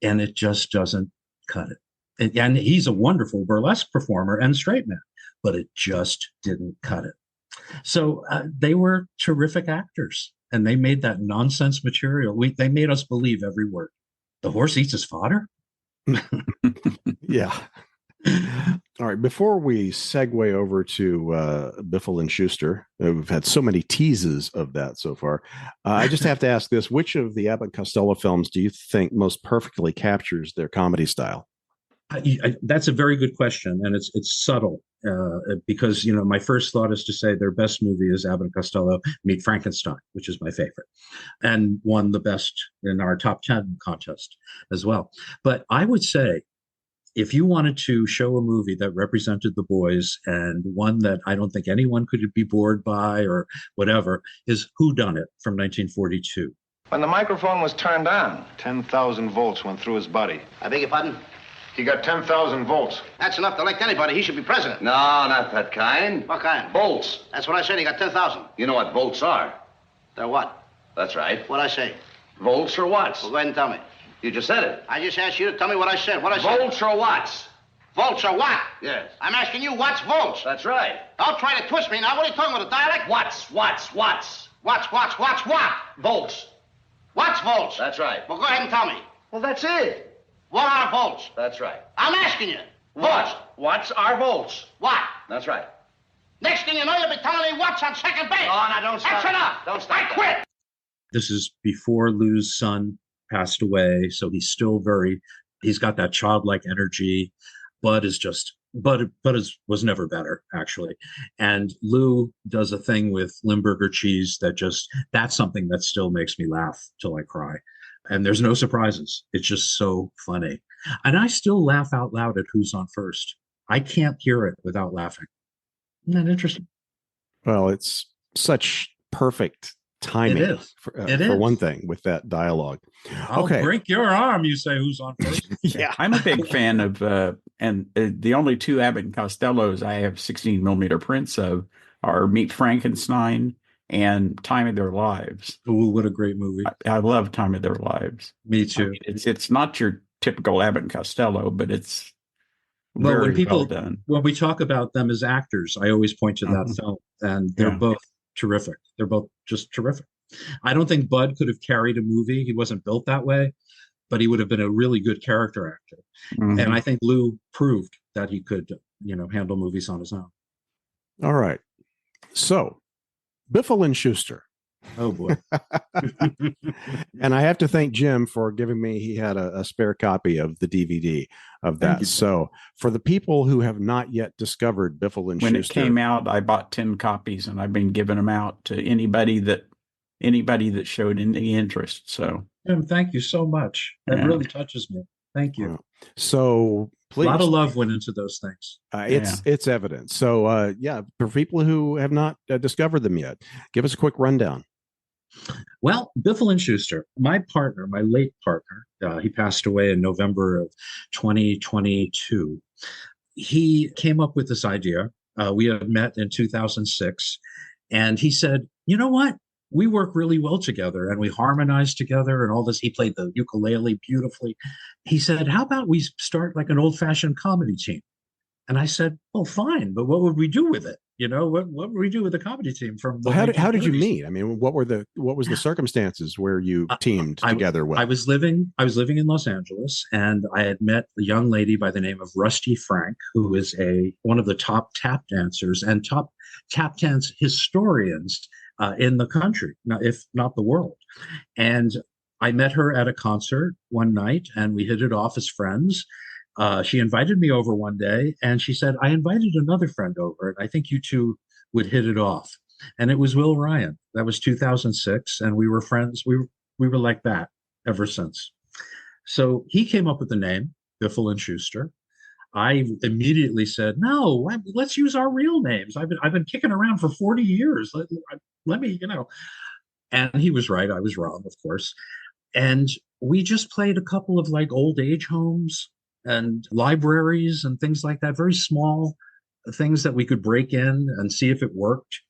And it just doesn't cut it. And he's a wonderful burlesque performer and straight man, but it just didn't cut it. So they were terrific actors and they made that nonsense material. They made us believe every word. The horse eats his fodder? Yeah. All right. Before we segue over to Biffle and Shooster, we've had so many teases of that so far. I just have to ask this: which of the Abbott and Costello films do you think most perfectly captures their comedy style? That's a very good question, and it's subtle because my first thought is to say their best movie is Abbott and Costello Meet Frankenstein, which is my favorite, and won the best in our top 10 contest as well. But I would say, if you wanted to show a movie that represented the boys and one that I don't think anyone could be bored by or whatever, is Whodunit from 1942. When the microphone was turned on, 10,000 volts went through his body. I beg your pardon? He got 10,000 volts. That's enough to elect anybody. He should be president. No, not that kind. What kind? Volts. That's what I said. He got 10,000. You know what volts are? They're what? That's right. What'd I say? Volts or watts? Well, go ahead and tell me. You just said it. I just asked you to tell me what I said. What I said? Volts or watts? Volts or what? Yes. I'm asking you what's volts. That's right. Don't try to twist me now. What are you talking about, a dialect? Watts. Watts, what? Volts. What's volts? That's right. Well, go ahead and tell me. Well, that's it. What are volts? That's right. I'm asking you. Watts. Watts are volts. What? That's right. Next thing you know, you'll be telling me what's on second base. Oh, now don't stop. That's enough. Don't stop. I quit. This is before Lou's son passed away, so he's still he's got that childlike energy. Bud was never better, actually. And Lou does a thing with Limburger cheese that's something that still makes me laugh till I cry. And there's no surprises. It's just so funny. And I still laugh out loud at Who's on First. I can't hear it without laughing. Isn't that interesting? Well, it's such perfect timing. It is. For one thing, with that dialogue. I'll break your arm, you say, Who's on First? Yeah. I'm a big fan of, the only two Abbott and Costellos I have 16 millimeter prints of are Meet Frankenstein and Time of Their Lives. Ooh, what a great movie. I love Time of Their Lives. Me too. I mean, it's not your typical Abbott and Costello, but it's Well, very well done. when we talk about them as actors, I always point to that film, and they're both terrific. They're both just terrific. I don't think Bud could have carried a movie. He wasn't built that way, but he would have been a really good character actor. And I think Lou proved that he could, handle movies on his own. All right. So, Biffle and Shooster. Oh boy. And I have to thank Jim for giving me, he had a spare copy of the DVD of that. So for the people who have not yet discovered Biffle and when Shooster. It came out, I bought 10 copies and I've been giving them out to anybody that showed any interest. So Jim, thank you so much. That really touches me. Thank you. So please. A lot of love went into those things. It's evident. So for people who have not discovered them yet, give us a quick rundown. Well, Biffle and Shooster, my late partner, he passed away in November of 2022. He came up with this idea. We had met in 2006, and he said, you know what? We work really well together, and we harmonize together and all this. He played the ukulele beautifully. He said, how about we start like an old-fashioned comedy team? And I said, well, fine, but what would we do with it? What would we do with the comedy team from the how did you meet? I mean, what was the circumstances where you teamed together with? I was living in Los Angeles, and I had met a young lady by the name of Rusty Frank, who is one of the top tap dancers and top tap dance historians in the country, if not the world. And I met her at a concert one night, and we hit it off as friends. She invited me over one day, and she said, I invited another friend over, and I think you two would hit it off. And it was Will Ryan. That was 2006, and we were friends. We were like that ever since. So he came up with the name, Biffle and Shooster. I immediately said, no, let's use our real names. I've been kicking around for 40 years. Let me, And he was right. I was wrong, of course. And we just played a couple of like old age homes and libraries and things like that, very small things that we could break in and see if it worked.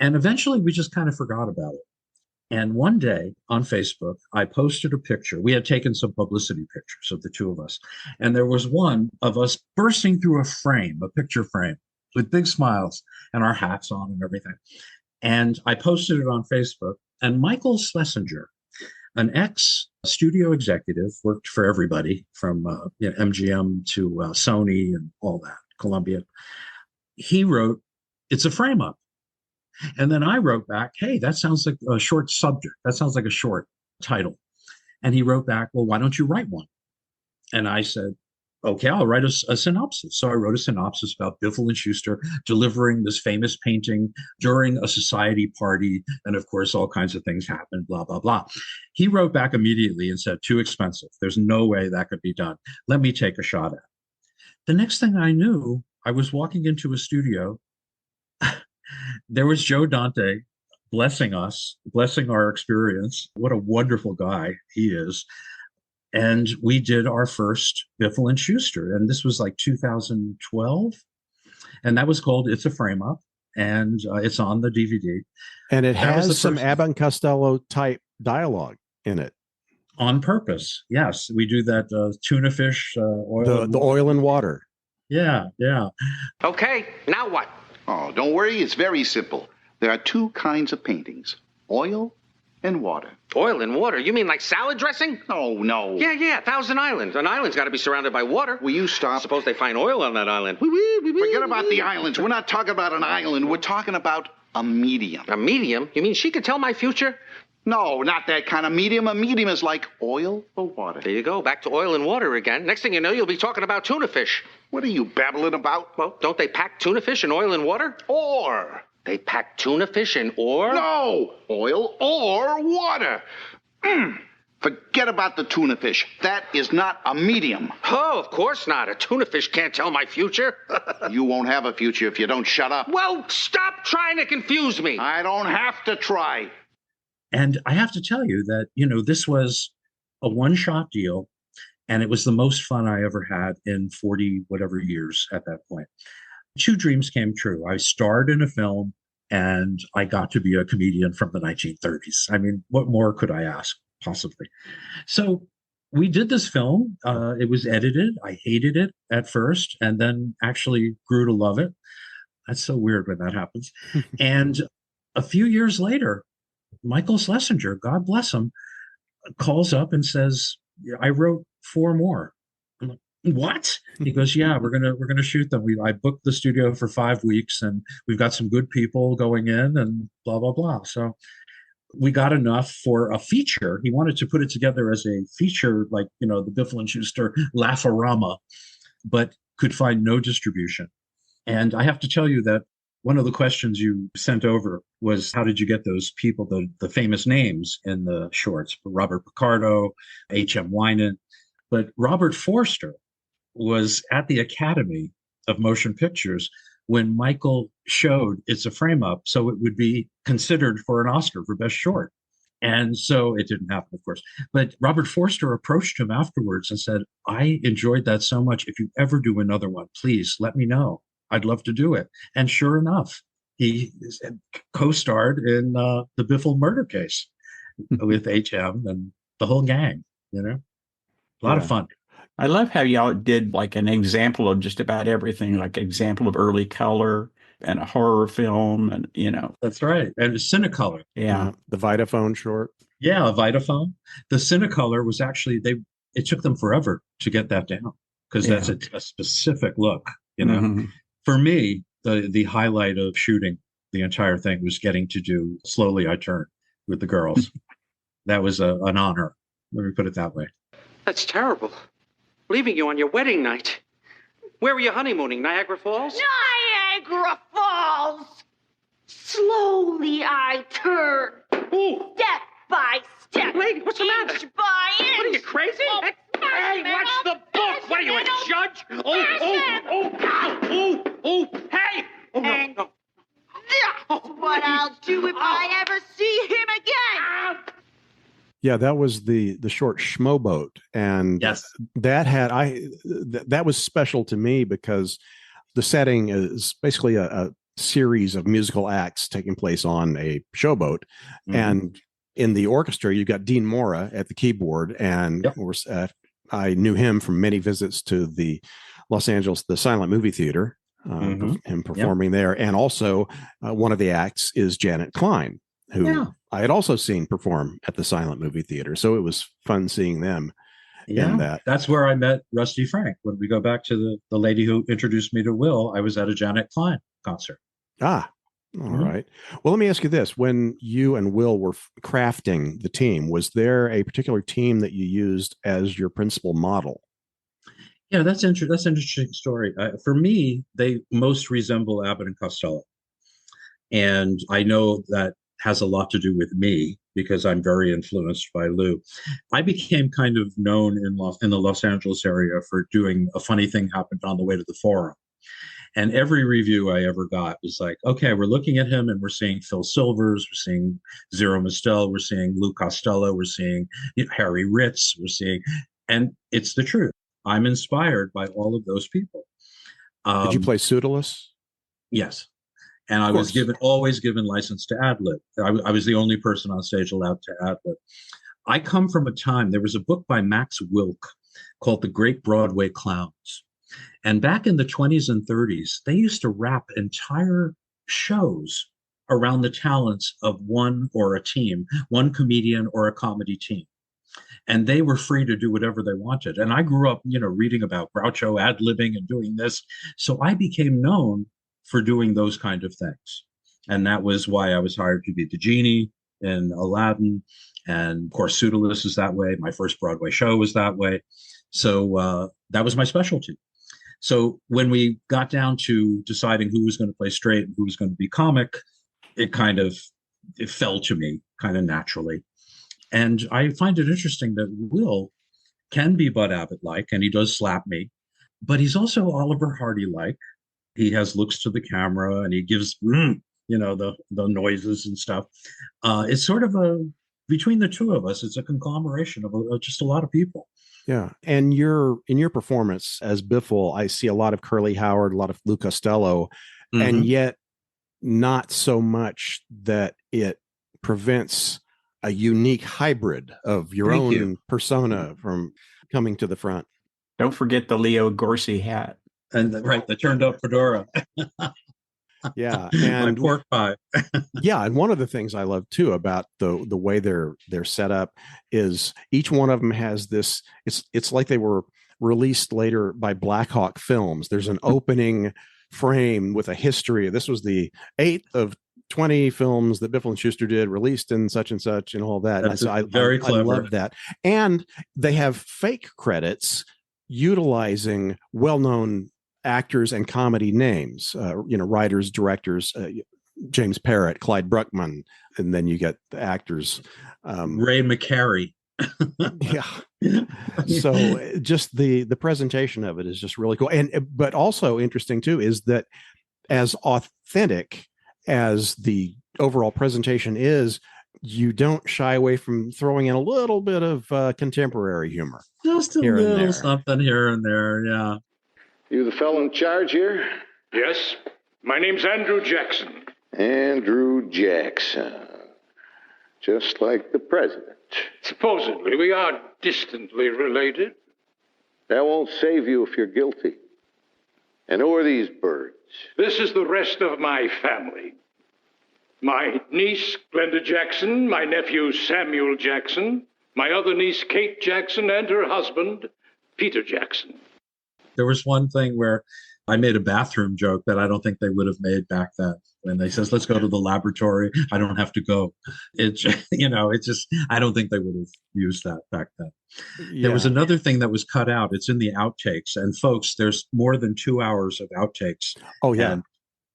And eventually we just kind of forgot about it. And one day on Facebook, I posted a picture. We had taken some publicity pictures of the two of us. And there was one of us bursting through a picture frame with big smiles and our hats on and everything. And I posted it on Facebook, and Michael Schlesinger, an ex-studio executive, worked for everybody from MGM to Sony and all that, Columbia. He wrote, it's a frame-up. And then I wrote back, hey, that sounds like a short subject. That sounds like a short title. And he wrote back, well, why don't you write one? And I said, okay, I'll write a synopsis. So I wrote a synopsis about Biffle and Shooster delivering this famous painting during a society party. And of course, all kinds of things happened, blah, blah, blah. He wrote back immediately and said, too expensive. There's no way that could be done. Let me take a shot at it. The next thing I knew, I was walking into a studio. There was Joe Dante blessing us, blessing our experience. What a wonderful guy he is. And we did our first Biffle and Shooster. And this was like 2012. And that was called It's a Frame Up. And it's on the DVD. And it has some Abbott and Costello type dialogue in it. On purpose. Yes. We do that tuna fish oil. The oil and water. Yeah. Yeah. Okay, now what? Oh, don't worry. It's very simple. There are two kinds of paintings, oil and water. Oil and water? You mean like salad dressing? Oh, no. Yeah, Thousand Islands. An island's got to be surrounded by water. Will you stop? Suppose they find oil on that island. Forget about the islands. We're not talking about an island. We're talking about a medium. A medium? You mean she could tell my future? No, not that kind of medium. A medium is like oil or water. There you go. Back to oil and water again. Next thing you know, you'll be talking about tuna fish. What are you babbling about? Well, don't they pack tuna fish in oil and water? Or. They pack tuna fish in ore? No! Oil or water. Forget about the tuna fish. That is not a medium. Oh, of course not. A tuna fish can't tell my future. You won't have a future if you don't shut up. Well, stop trying to confuse me. I don't have to try. And I have to tell you that, this was a one-shot deal, and it was the most fun I ever had in 40 whatever years at that point. 2 dreams came true. I starred in a film, and I got to be a comedian from the 1930s. I mean, what more could I ask, possibly? So we did this film. It was edited. I hated it at first, and then actually grew to love it. That's so weird when that happens. And a few years later, Michael Schlesinger, God bless him, calls up and says, I wrote 4 more. I'm like, what? He goes, yeah, we're gonna shoot them. I booked the studio for 5 weeks, and we've got some good people going in, and blah blah blah. So we got enough for a feature. He wanted to put it together as a feature, like the Biffle and Shooster Laugh-O-Rama, but could find no distribution. And I have to tell you that one of the questions you sent over was, how did you get those people, the famous names in the shorts? Robert Picardo, H.M. Winan. But Robert Forster was at the Academy of Motion Pictures when Michael showed It's a Frame Up, so it would be considered for an Oscar for Best Short. And so it didn't happen, of course. But Robert Forster approached him afterwards and said, I enjoyed that so much. If you ever do another one, please let me know. I'd love to do it. And sure enough, he co-starred in the Biffle murder case with HM and the whole gang, a lot of fun. I love how y'all did like an example of just about everything, like example of early color and a horror film, and That's right. And Cinecolor. Yeah. The Vitaphone short. Yeah, a Vitaphone. The Cinecolor was actually, it took them forever to get that down, because that's a specific look, Mm-hmm. For me, the highlight of shooting the entire thing was getting to do Slowly I Turn with the girls. That was an honor. Let me put it that way. That's terrible. Leaving you on your wedding night. Where were you honeymooning? Niagara Falls? Niagara Falls! Slowly I turn. Ooh. Step by step. Lady, what's the matter? Inch by inch. What are you, crazy? Oh, Hey, watch the book. What are you, a judge? Hey! Oh, no, And no. that's what I'll do if I ever see him again. Yeah, that was the short Schmoboat, and Yes. that had that was special to me because the setting is basically a series of musical acts taking place on a showboat, and in the orchestra you've got Dean Mora at the keyboard, and of course I knew him from many visits to the Los Angeles Silent Movie Theater, him performing there, and also one of the acts is Janet Klein, who I had also seen perform at the Silent Movie Theater. So it was fun seeing them in that. That's where I met Rusty Frank. When we go back to the lady who introduced me to Will, I was at a Janet Klein concert. All right. Well, let me ask you this. When you and Will were crafting the team, was there a particular team that you used as your principal model? Yeah, that's an interesting story. For me, they most resemble Abbott and Costello. And I know that has a lot to do with me because I'm very influenced by Lou. I became kind of known in the Los Angeles area for doing a funny thing happened on the way to the Forum. And every review I ever got was like, okay, we're looking at him and we're seeing Phil Silvers, we're seeing Zero Mostel, we're seeing Lou Costello, we're seeing Harry Ritz, and it's the truth. I'm inspired by all of those people. Did you play Pseudolus? Yes. And I was always given license to ad-lib. I was the only person on stage allowed to ad-lib. I come from a time, there was a book by Max Wilk called The Great Broadway Clowns. And back in the 20s and 30s, they used to wrap entire shows around the talents of one or a team, one comedian or a comedy team. And they were free to do whatever they wanted. And I grew up, reading about Groucho ad-libbing and doing this. So I became known for doing those kind of things. And that was why I was hired to be the genie in Aladdin. And of course, Pseudolus is that way. My first Broadway show was that way. So that was my specialty. So when we got down to deciding who was going to play straight and who was going to be comic, it fell to me kind of naturally. And I find it interesting that Will can be Bud Abbott-like, and he does slap me, but he's also Oliver Hardy-like. He has looks to the camera, and he gives, the noises and stuff. It's sort of between the two of us, it's a conglomeration of just a lot of people. Yeah. And in your performance as Biffle, I see a lot of Curly Howard, a lot of Lou Costello, and yet not so much that it prevents a unique hybrid of your own persona from coming to the front. Don't forget the Leo Gorcey hat. And the turned up fedora. Yeah. And my pork pie. Yeah. And one of the things I love too about the way they're set up is each one of them has this, it's like they were released later by Black Hawk Films. There's an opening frame with a history. This was the 8th of 20 films that Biffle and Shooster did, released in such and such and all that. That's very clever. I love that. And they have fake credits utilizing well-known actors and comedy names, writers, directors, James Parrott, Clyde Bruckman, and then you get the actors. Ray McCary. Yeah. So just the presentation of it is just really cool. But also interesting too is that as authentic as the overall presentation is, you don't shy away from throwing in a little bit of contemporary humor. Just a little something here and there, yeah. You the fellow in charge here? Yes. My name's Andrew Jackson. Andrew Jackson. Just like the president. Supposedly, we are distantly related. That won't save you if you're guilty. And who are these birds? This is the rest of my family. My niece, Glenda Jackson, my nephew, Samuel Jackson, my other niece, Kate Jackson, and her husband, Peter Jackson. There was one thing where I made a bathroom joke that I don't think they would have made back then. When they says, let's go to the laboratory, I don't have to go. It's, I don't think they would have used that back then. Yeah. There was another thing that was cut out. It's in the outtakes. And folks, there's more than 2 hours of outtakes. Oh, yeah. And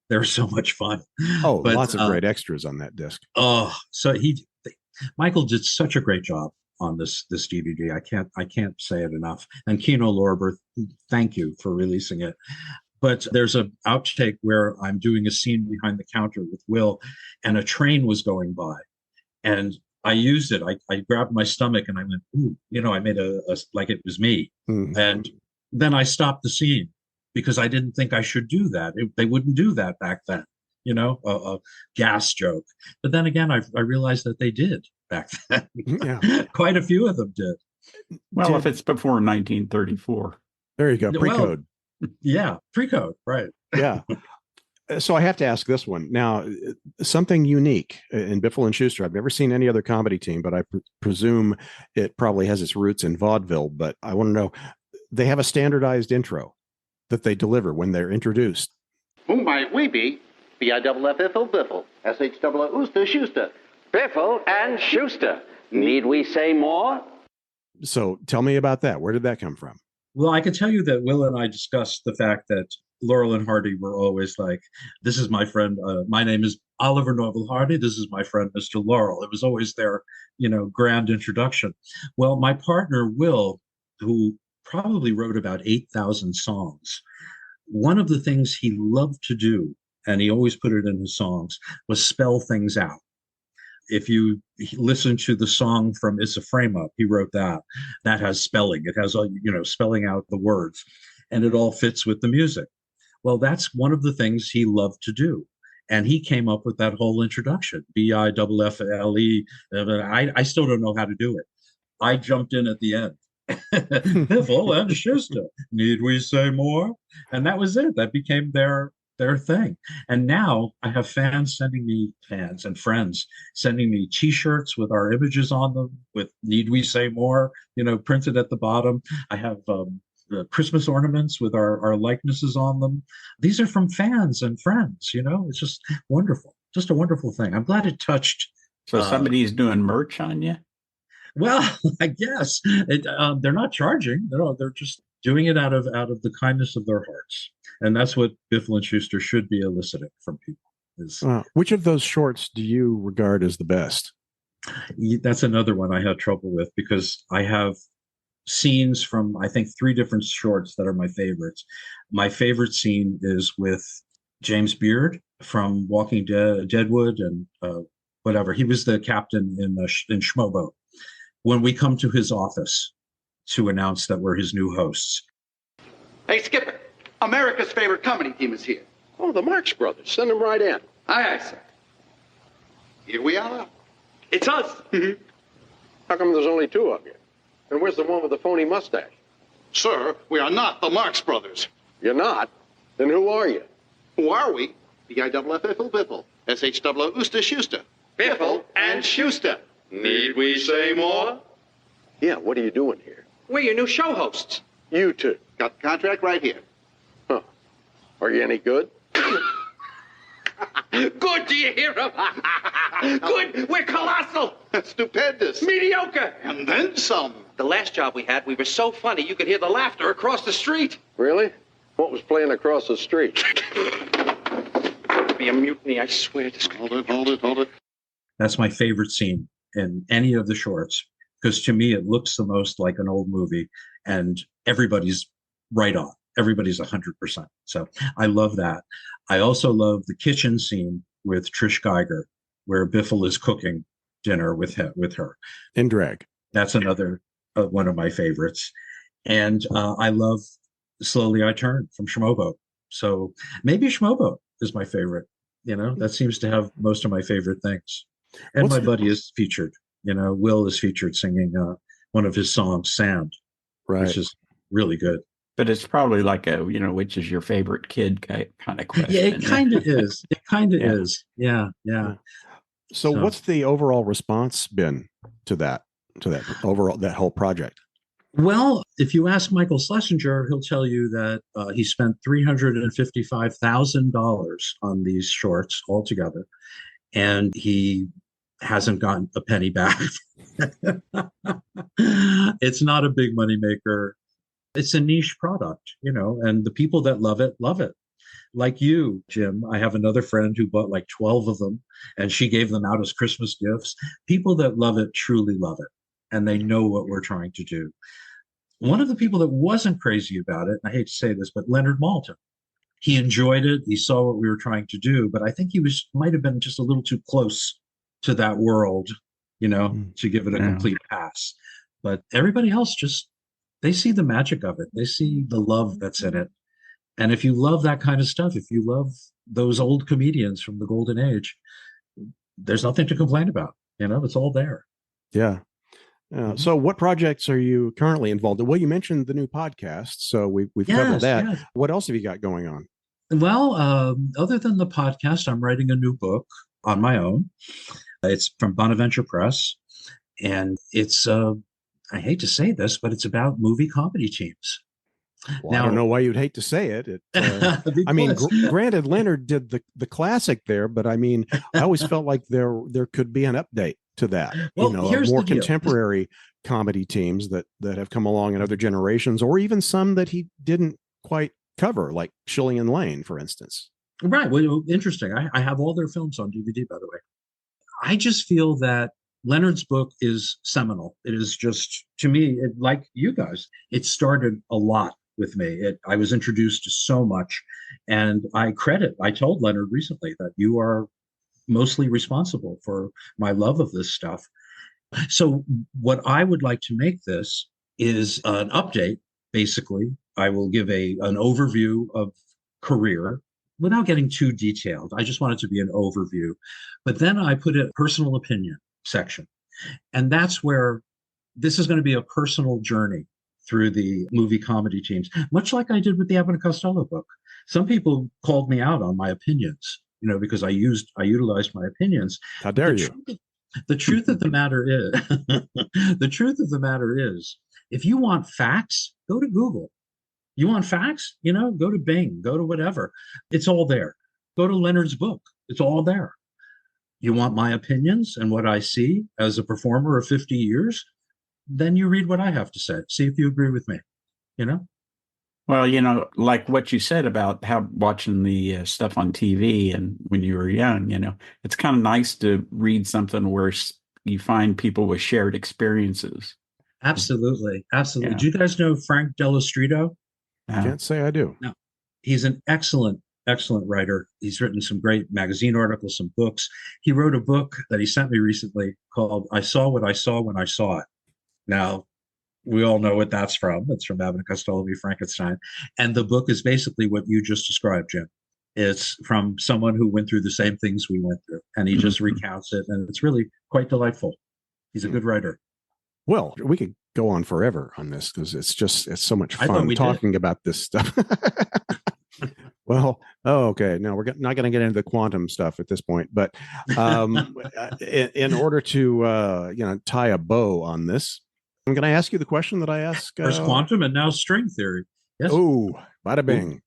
they're so much fun. Oh, but, lots of great extras on that disc. Oh, so Michael did such a great job on this DVD. I can't say it enough. And Kino Lorber, thank you for releasing it. But there's an outtake where I'm doing a scene behind the counter with Will, and a train was going by, and I used it. I grabbed my stomach and I went, ooh, I made a like it was me. Mm-hmm. And then I stopped the scene because I didn't think I should do that. They wouldn't do that back then, a gas joke. But then again, I realized that they did back then. Yeah. Quite a few of them did. Well, if it's before 1934. There you go, pre-code. Yeah, pre-code, right. Yeah. So I have to ask this one. Now, something unique in Biffle and Shooster. I've never seen any other comedy team, but I presume it probably has its roots in vaudeville. But I want to know, they have a standardized intro that they deliver when they're introduced. Who might we be? B-I-F-F-O Biffle. S-H-O-O-Ooster Shooster. Biffle and Shooster. Need we say more? So tell me about that. Where did that come from? Well, I can tell you that Will and I discussed the fact that Laurel and Hardy were always like, this is my friend. My name is Oliver Norval Hardy. This is my friend, Mr. Laurel. It was always their, grand introduction. Well, my partner, Will, who probably wrote about 8,000 songs, one of the things he loved to do, and he always put it in his songs, was spell things out. If you listen to the song from It's a Frame Up, he wrote that. That has spelling. It has, spelling out the words, and it all fits with the music. Well, that's one of the things he loved to do. And he came up with that whole introduction, B-I-F-F-L-E. I still don't know how to do it. I jumped in at the end. Biffle and Shooster. Need we say more? And that was it. That became their thing. And now I have fans and friends sending me T-shirts with our images on them, with "Need we say more?" printed at the bottom. I have the Christmas ornaments with our likenesses on them. These are from fans and friends. It's just wonderful. Just a wonderful thing. I'm glad it touched. So somebody's doing merch on you? Well, I guess they're not charging. They're just doing it out of the kindness of their hearts. And that's what Biffle and Shooster should be eliciting from people. Which of those shorts do you regard as the best? That's another one I had trouble with because I have scenes from, I think, 3 different shorts that are my favorites. My favorite scene is with James Beard from Walking Deadwood and whatever. He was the captain in Schmobo. When we come to his office to announce that we're his new hosts. Hey, Skipper, America's favorite comedy team is here. Oh, the Marx Brothers. Send them right in. Aye, aye, sir. Here we are. It's us. How come there's only 2 of you? And where's the one with the phony mustache? Sir, we are not the Marx Brothers. You're not? Then who are you? Who are we? Biffle Biffle. SHOO Shooster. Biffle and Shooster. Need we say more? Yeah, what are you doing here? We're your new show hosts. You two. Got the contract right here. Huh. Are you any good? Good, do you hear him? Good, we're colossal. Stupendous. Mediocre. And then some. The last job we had, we were so funny you could hear the laughter across the street. Really? What was playing across the street? Be a mutiny, I swear. Hold it. That's my favorite scene in any of the shorts because to me it looks the most like an old movie and everybody's right on. Everybody's 100%. So I love that. I also love the kitchen scene with Trish Geiger where Biffle is cooking dinner with her. In drag. That's another one of my favorites. And I love Slowly I Turn from Schmobo. So maybe Schmobo is my favorite. That seems to have most of my favorite things. And my buddy is featured. Will is featured singing one of his songs, Sand, which is really good. But it's probably like which is your favorite kid kind of question. Yeah, it kind of is. It kind of is. Yeah. So what's the overall response been to that whole project? Well, if you ask Michael Schlesinger, he'll tell you that he spent $355,000 on these shorts altogether, and he hasn't gotten a penny back. It's not a big moneymaker. It's a niche product, and the people that love it, love it. Like you, Jim, I have another friend who bought like 12 of them, and she gave them out as Christmas gifts. People that love it truly love it, and they know what we're trying to do. One of the people that wasn't crazy about it, and I hate to say this, but Leonard Maltin, he enjoyed it. He saw what we were trying to do, but I think he might have been just a little too close to that world, to give it a complete pass. But everybody else they see the magic of it. They see the love that's in it. And if you love that kind of stuff, if you love those old comedians from the golden age, there's nothing to complain about. It's all there. Yeah. So what projects are you currently involved in? Well, you mentioned the new podcast, so we've covered that. Yes. What else have you got going on? Well, other than the podcast, I'm writing a new book on my own. It's from Bonaventure Press, and it's, I hate to say this, but it's about movie comedy teams. Well, now, I don't know why you'd hate to say it. I mean, granted, Leonard did the classic there, but I mean, I always felt like there could be an update to that. Well, more contemporary comedy teams that have come along in other generations, or even some that he didn't quite cover, like Shilling and Lane, for instance. Right. Well, interesting. I have all their films on DVD, by the way. I just feel that Leonard's book is seminal. It is just, to me, like you guys, it started a lot with me. I was introduced to so much, and I told Leonard recently that you are mostly responsible for my love of this stuff. So what I would like to make this is an update. Basically, I will give an overview of career without getting too detailed. I just want it to be an overview. But then I put a personal opinion section. And that's where this is going to be a personal journey through the movie comedy teams, much like I did with the Abbott and Costello book. Some people called me out on my opinions, because I utilized my opinions. How dare you? The truth of the matter is, if you want facts, go to Google. You want facts? Go to Bing, go to whatever. It's all there. Go to Leonard's book. It's all there. You want my opinions and what I see as a performer of 50 years? Then you read what I have to say. See if you agree with me, Well, like what you said about how watching the stuff on TV and when you were young, it's kind of nice to read something where, you find people with shared experiences. Absolutely. Absolutely. Yeah. Do you guys know Frank Delastrito? Can't say I do. No. He's an excellent writer. He's written some great magazine articles, some books. He wrote a book that he sent me recently called I Saw What I Saw When I Saw It. Now, we all know what that's from. It's from Abbott and Costello v. Frankenstein. And the book is basically what you just described, Jim. It's from someone who went through the same things we went through, and he just recounts it, and it's really quite delightful. He's a good writer. Well, we could go on forever on this because it's so much fun talking about this stuff. Well, okay. No, we're not going to get into the quantum stuff at this point, but in order to tie a bow on this, I'm going to ask you the question that I ask. First quantum and now string theory. Yes. Oh, bada bing.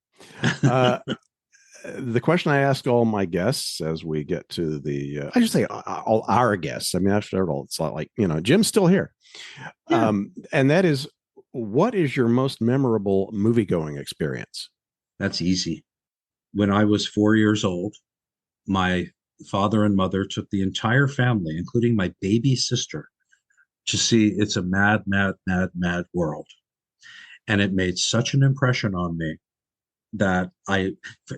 The question I ask all my guests as we get to the, I should say all our guests. I mean, after all, it's not like, Jim's still here. Yeah. And that is, what is your most memorable movie-going experience? That's easy. When I was 4 years old, my father and mother took the entire family, including my baby sister, to see It's a Mad, Mad, Mad, Mad World. And it made such an impression on me that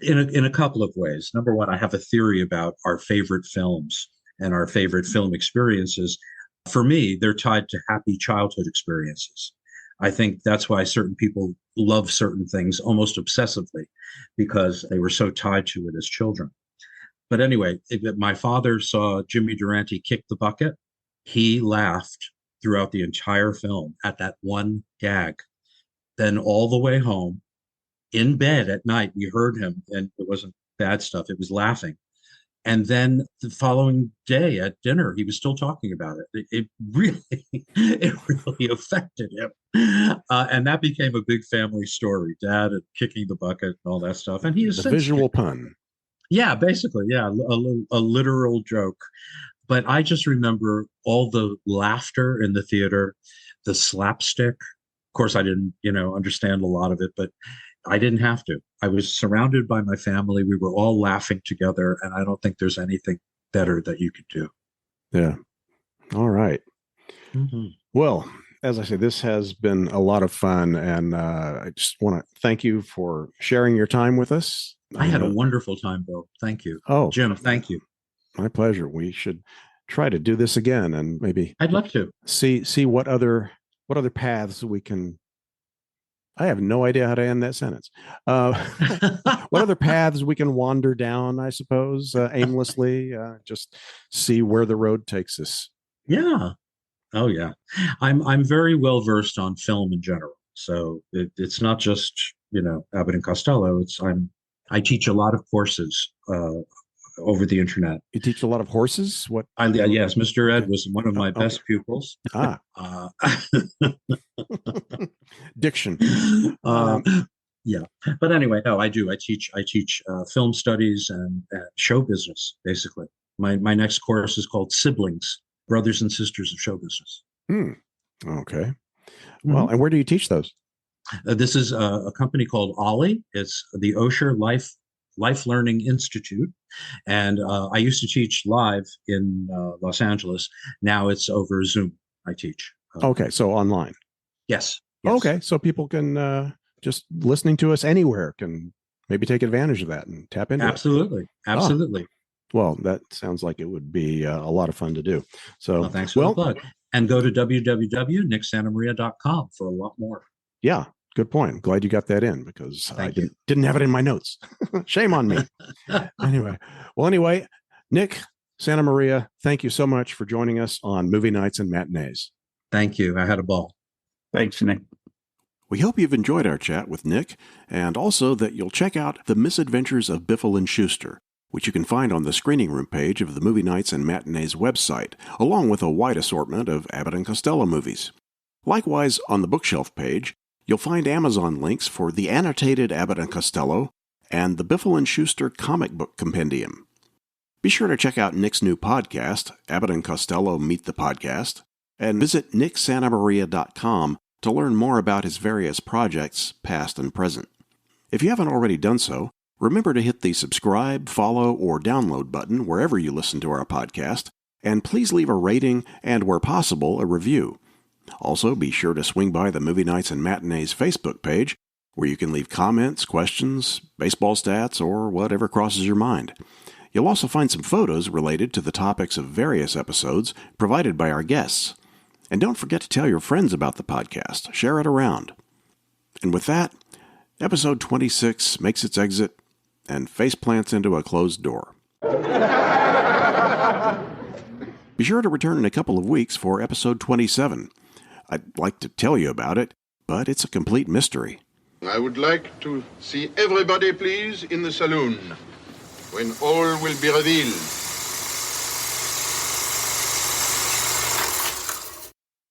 in a couple of ways. Number one, I have a theory about our favorite films and our favorite film experiences. For me, they're tied to happy childhood experiences. I think that's why certain people love certain things almost obsessively, because they were so tied to it as children. But anyway, my father saw Jimmy Durante kick the bucket. He laughed throughout the entire film at that one gag. Then all the way home, in bed at night, we heard him, and it wasn't bad stuff. It was laughing. And then the following day at dinner, he was still talking about it. It really affected him. And that became a big family story, Dad and kicking the bucket and all that stuff. And he is the visual pun. Yeah, basically. Yeah. A literal joke. But I just remember all the laughter in the theater, the slapstick. Of course, I didn't, understand a lot of it, but I didn't have to. I was surrounded by my family. We were all laughing together, and I don't think there's anything better that you could do. Yeah. All right. Mm-hmm. Well, as I say, this has been a lot of fun, and I just want to thank you for sharing your time with us. I had a wonderful time, Bill. Thank you. Oh, Jim, thank you. My pleasure. We should try to do this again, and maybe I'd love to see what other paths we can. I have no idea how to end that sentence. What other paths we can wander down, I suppose, aimlessly, just see where the road takes us. Yeah. Oh, yeah. I'm very well versed on film in general. So it's not just, Abbott and Costello. I teach a lot of courses over the internet. You teach a lot of horses? What? Yes, Mr. Ed was one of my best pupils. Diction. Yeah, but anyway, no, I do. I teach film studies and show business. Basically, my next course is called Siblings, Brothers and Sisters of Show Business. Okay. Well, and where do you teach those? This is a company called Ollie. It's the Osher Life Learning Institute. And I used to teach live in Los Angeles. Now it's over Zoom. I teach. Okay. So online. Yes. Okay. So people can just listening to us anywhere can maybe take advantage of that and tap into Absolutely. it. Absolutely. Well, that sounds like it would be a lot of fun to do. So thanks for the plug. And go to www.nicksantamaria.com for a lot more. Yeah. Good point. I'm glad you got that in because I didn't have it in my notes. Shame on me. Anyway, Nick Santamaria, thank you so much for joining us on Movie Nights and Matinees. Thank you. I had a ball. Thanks, Nick. We hope you've enjoyed our chat with Nick and also that you'll check out The Misadventures of Biffle and Shooster, which you can find on the screening room page of the Movie Nights and Matinees website, along with a wide assortment of Abbott and Costello movies. Likewise, on the bookshelf page, you'll find Amazon links for the Annotated Abbott and Costello and the Biffle and Shooster comic book compendium. Be sure to check out Nick's new podcast, Abbott and Costello Meet the Podcast, and visit nicksantamaria.com to learn more about his various projects, past and present. If you haven't already done so, remember to hit the subscribe, follow, or download button wherever you listen to our podcast, And please leave a rating and, where possible, a review. Also, be sure to swing by the Movie Nights and Matinees Facebook page, where you can leave comments, questions, baseball stats, or whatever crosses your mind. You'll also find some photos related to the topics of various episodes provided by our guests. And don't forget to tell your friends about the podcast. Share it around. And with that, episode 26 makes its exit and face plants into a closed door. Be sure to return in a couple of weeks for episode 27. I'd like to tell you about it, but it's a complete mystery. I would like to see everybody, please, in the saloon, when all will be revealed.